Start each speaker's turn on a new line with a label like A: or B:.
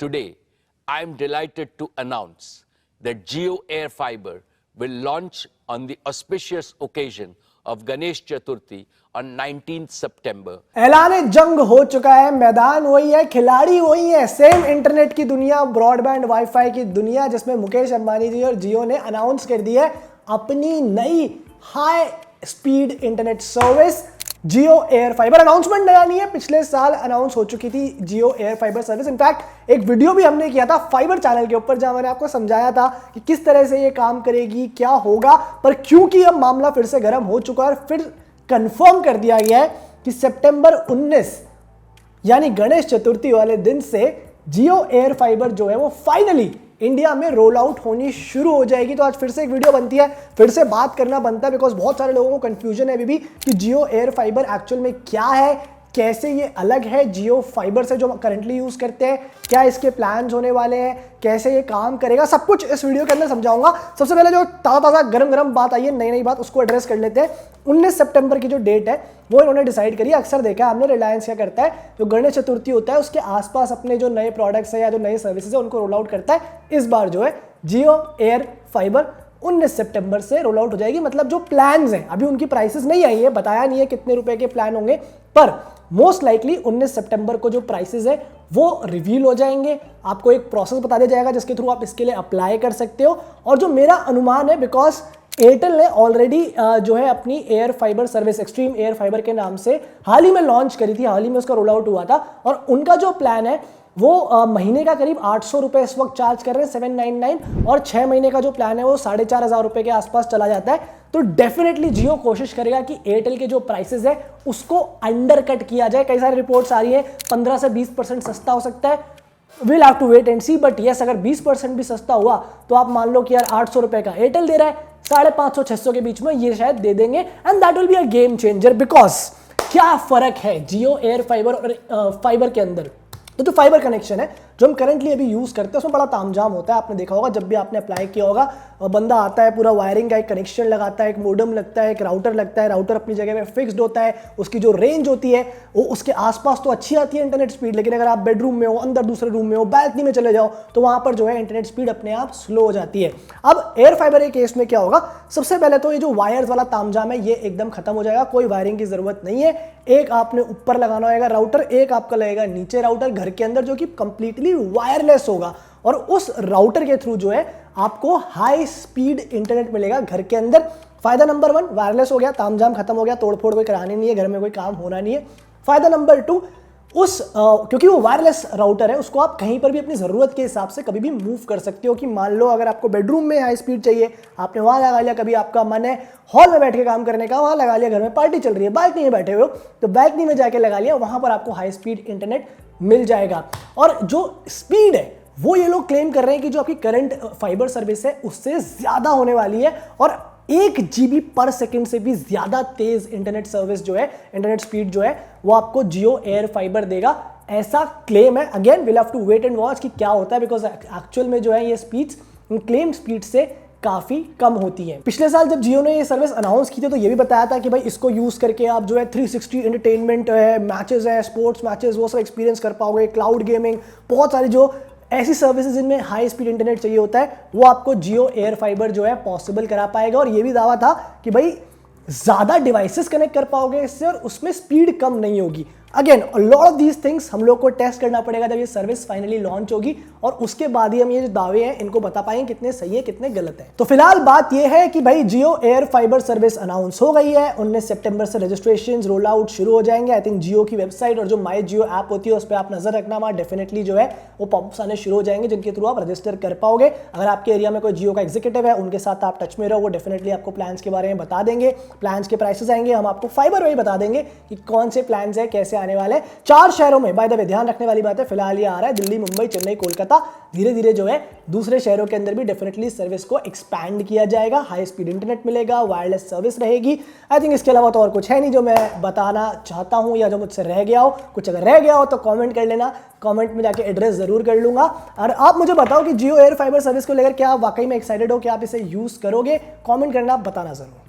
A: Today, I am delighted to announce that Jio Air Fiber will launch on the auspicious occasion of Ganesh Chaturthi on 19th September.
B: ऐलान जंग हो चुका है, मैदान वही है, खिलाड़ी वही है, सेम इंटरनेट की दुनिया, ब्रॉडबैंड वाईफाई की दुनिया, जिसमें मुकेश अंबानी जी और जियो ने अनाउंस कर दिया है अपनी नई हाई स्पीड इंटरनेट सर्विस जियो एयर फाइबर। अनाउंसमेंट नया नहीं है, पिछले साल अनाउंस हो चुकी थी जियो एयर फाइबर सर्विस। इनफैक्ट एक वीडियो भी हमने किया था फाइबर चैनल के ऊपर, जहां मैंने आपको समझाया था कि किस तरह से ये काम करेगी, क्या होगा। पर क्योंकि अब मामला फिर से गर्म हो चुका है और फिर कंफर्म कर दिया गया है कि सितंबर 19 यानी गणेश चतुर्थी वाले दिन से जियो एयर फाइबर जो है वो फाइनली इंडिया में रोल आउट होनी शुरू हो जाएगी। तो आज फिर से एक वीडियो बनती है, फिर से बात करना बनता है, बिकॉज बहुत सारे लोगों को कंफ्यूजन है अभी भी कि जियो एयर फाइबर एक्चुअल में क्या है, कैसे ये अलग है जियो फाइबर से जो करंटली यूज करते हैं, क्या इसके प्लान्स होने वाले हैं, कैसे ये काम करेगा, सब कुछ इस वीडियो के अंदर समझाऊंगा। सबसे पहले जो ताज़ा गरम बात आई है, नई बात, उसको एड्रेस कर लेते हैं। 19 सितंबर की जो डेट है वो इन्होंने डिसाइड करी। अक्सर देखा है हमने, रिलायंस क्या करता है, जो गणेश चतुर्थी होता है उसके आसपास अपने जो नए प्रोडक्ट्स है या जो नए सर्विसेज है उनको रोल आउट करता है। इस बार जो है जियो एयर फाइबर 19 सितंबर से रोल आउट हो जाएगी। मतलब जो प्लान्स हैं, अभी उनकी प्राइसेस नहीं आई है, बताया नहीं है कितने रुपए के प्लान होंगे, पर मोस्ट लाइकली 19 सितंबर को जो प्राइसेस है वो रिवील हो जाएंगे। आपको एक प्रोसेस बता दिया जाएगा जिसके थ्रू आप इसके लिए अप्लाई कर सकते हो। और जो मेरा अनुमान है, बिकॉज एयरटेल ने ऑलरेडी जो है अपनी air fibre service extreme air fibre के नाम से हाल ही में लॉन्च करी थी, हाल ही में उसका रोल आउट हुआ था, और उनका जो प्लान है वो महीने का करीब 800 रुपए इस वक्त चार्ज कर रहे हैं, 799, और 6 महीने का जो प्लान है वो 4500 रुपए के आसपास चला जाता है। तो डेफिनेटली जियो कोशिश करेगा कि एयरटेल के जो प्राइसेस है उसको अंडर कट किया जाए। कई सारी रिपोर्ट्स आ रही है 15 से 20% सस्ता हो सकता है, will have to wait and see. But yes, अगर 20% भी सस्ता हुआ तो आप मान लो कि यार 800 रुपए का एयरटेल दे रहा है, 550-600 के बीच में ये शायद दे देंगे, and that will be a game changer. Because क्या फर्क है जियो एयर फाइबर और फाइबर के अंदर, तो जो फाइबर कनेक्शन है जो हम करंटली अभी यूज करते हैं उसमें बड़ा तामझाम होता है। आपने देखा होगा, जब भी आपने अप्लाई किया होगा, बंदा आता है, पूरा वायरिंग का एक कनेक्शन लगाता है, एक मोडम लगता है, एक राउटर लगता है, राउटर अपनी जगह पे फिक्स्ड होता है, उसकी जो रेंज होती है वो उसके आसपास तो अच्छी आती है इंटरनेट स्पीड, लेकिन अगर आप बेडरूम में हो, अंदर दूसरे रूम में हो, बैल्कनी में चले जाओ तो वहां पर जो है इंटरनेट स्पीड अपने आप स्लो हो जाती है। अब एयर फाइबर के केस में क्या होगा, सबसे पहले तो ये जो वायर्स वाला तामझाम है ये एकदम खत्म हो जाएगा, कोई वायरिंग की जरूरत नहीं है। एक आपने ऊपर लगाना होगा राउटर, एक आपका लगेगा नीचे राउटर घर के अंदर, जो कि कंप्लीटली वायरलेस होगा, और उस राउटर के थ्रू जो है आपको हाई स्पीड इंटरनेट मिलेगा घर के अंदर। फायदा नंबर 1 वायरलेस हो गया, तामझाम खत्म हो गया, तोड़फोड़ कोई करानी नहीं है, घर में कोई काम होना नहीं है। फायदा नंबर 2, क्योंकि वो वायरलेस राउटर है उसको आप कहीं पर भी अपनी ज़रूरत के हिसाब से कभी भी मूव कर सकते हो। कि मान लो अगर आपको बेडरूम में हाई स्पीड चाहिए, आपने वहाँ लगा लिया, कभी आपका मन है हॉल में बैठ के काम करने का, वहाँ लगा लिया, घर में पार्टी चल रही है, बाल्कनी में बैठे हुए हो तो बाल्कनी में जाके लगा लिया, वहाँ पर आपको हाई स्पीड इंटरनेट मिल जाएगा। और जो स्पीड है वो ये लोग क्लेम कर रहे हैं कि जो आपकी करंट फाइबर सर्विस है उससे ज़्यादा होने वाली है, और 1 GB पर सेकंड से भी ज्यादा तेज इंटरनेट सर्विस जो है, इंटरनेट स्पीड जो है वो आपको जियो एयर फाइबर देगा, ऐसा क्लेम है। Again will have to wait and watch कि क्या होता है, बिकॉज एक्चुअल में जो है ये स्पीड्स क्लेम स्पीड से काफी कम होती है। पिछले साल जब जियो ने ये सर्विस अनाउंस की थी तो ये भी बताया था कि भाई इसको यूज करके आप जो है 360 एंटरटेनमेंट है, मैचेस है, स्पोर्ट्स मैचेस, वो सब एक्सपीरियंस कर पाओगे, क्लाउड गेमिंग, बहुत सारी जो ऐसी सर्विसेज जिनमें हाई स्पीड इंटरनेट चाहिए होता है वो आपको जियो एयर फाइबर जो है पॉसिबल करा पाएगा। और ये भी दावा था कि भाई ज़्यादा डिवाइसेस कनेक्ट कर पाओगे इससे, और उसमें स्पीड कम नहीं होगी। Again lot of these things हम लोग को टेस्ट करना पड़ेगा जब ये सर्विस फाइनली लॉन्च होगी, और उसके बाद ही हम ये जो दावे हैं इनको बता पाएंगे कितने सही है कितने गलत है। तो फिलहाल बात ये है कि भाई जियो एयर फाइबर सर्विस अनाउंस हो गई है, 19 सितंबर से रजिस्ट्रेशन रोल आउट शुरू हो जाएंगे। आई थिंक जियो की वेबसाइट और जो माई जियो ऐप होती है उस पर आप नजर रखना, वहाँ डेफिनेटली जो है वो पॉप्स आने शुरू हो जाएंगे जिनके थ्रू आप रजिस्टर कर पाओगे। अगर आपके एरिया में कोई जियो का एग्जीक्यूटिव है उनके साथ आप टच में रहो, वो डेफिनेटली आपको प्लान्स के बारे में बता देंगे, प्लान्स के प्राइसेस आएंगे, हम आपको फाइबर वही बता देंगे कि कौन से प्लान्स है, कैसे आने वाले हैं। 4 शहरों में, बाय द वे ध्यान रखने वाली बात है, फिलहाल ये आ रहा है दिल्ली, मुंबई, चेन्नई, कोलकाता। धीरे धीरे जो है दूसरे शहरों के अंदर भी डेफिनेटली सर्विस को एक्सपैंड किया जाएगा, हाई स्पीड इंटरनेट मिलेगा, वायरलेस सर्विस रहेगी। आई थिंक इसके अलावा तो और कुछ है नहीं जो मैं बताना चाहता हूं या जो मुझसे रह गया हो। कुछ अगर रह गया हो तो कमेंट कर लेना, कमेंट में जाके एड्रेस जरूर कर लूंगा। और आप मुझे बताओ कि जियो एयर फाइबर सर्विस को लेकर क्या आप वाकई में एक्साइटेड हो, कि आप इसे यूज करोगे, कमेंट करना, बताना जरूर।